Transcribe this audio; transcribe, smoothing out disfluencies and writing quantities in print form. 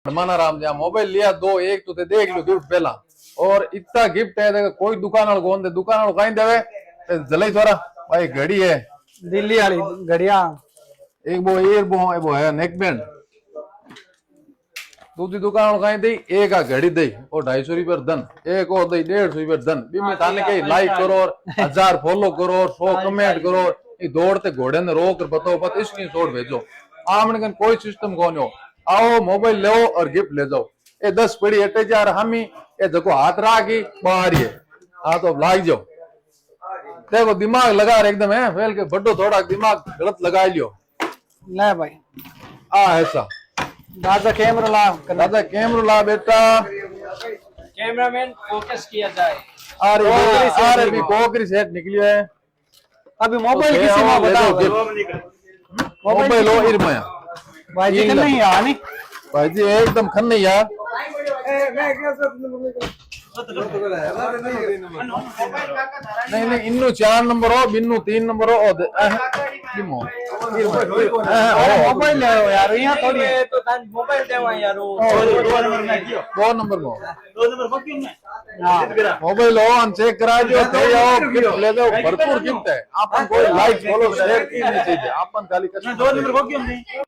माना राम जहाँ मोबाइल लिया दो एक तो ते देख लो गिफ्ट पहला और इतना गिफ्ट है कोई दुकान वाला कौन दे दुकान वाला कहीं देवे जलाई थोड़ा भाई घड़ी है दिल्ली वाली घड़िया एक वो है नेक बैंड दूसरी दुकान वाला कहीं दी एक आ घड़ी दे और 250 रुपये धन एक और दे 150 रुपये धन बीमे थाने के लाइक करो 1000 फॉलो करो 100 कमेंट करो ये दौड़ते घोड़े ने रोक कर बताओ पता स्क्रीन शॉट भेजो आमने कोई सिस्टम कौन हो आओ मोबाइल ले और गिफ्ट ले जाओ ये 10 पड़ी एटे जार हमी ये देखो हाथ राखी बाहर ही हाँ तो लाग जाओ देखो दिमाग लगा रहे एकदम है फेल के बड्डो थोड़ा दिमाग गलत लगा लियो ले भाई ऐसा दादा कैमरा ला बेटा कैमरामैन फोकस किया जाए अरे भी कोकरी सेट निकली है अभी मोबाइल किसी में बताओ मोबाइल हो इरमाया भाई जी नहीं यार नहीं भाई जी एकदम खन नहीं यार नहीं इन्नू 4 नंबर हो बिन्नू 3 नंबर हो मोबाइल ले यार यहाँ थोड़ी तो मोबाइल देवा यार 2 नंबर को मोबाइल हो चेक करा जो गिफ्ट ले जाओ भरपूर गिफ्ट है आपन कोई लाइक फॉलो शेयर की नहीं चाहिए आपन खाली 2 नंबर को क्यों नहीं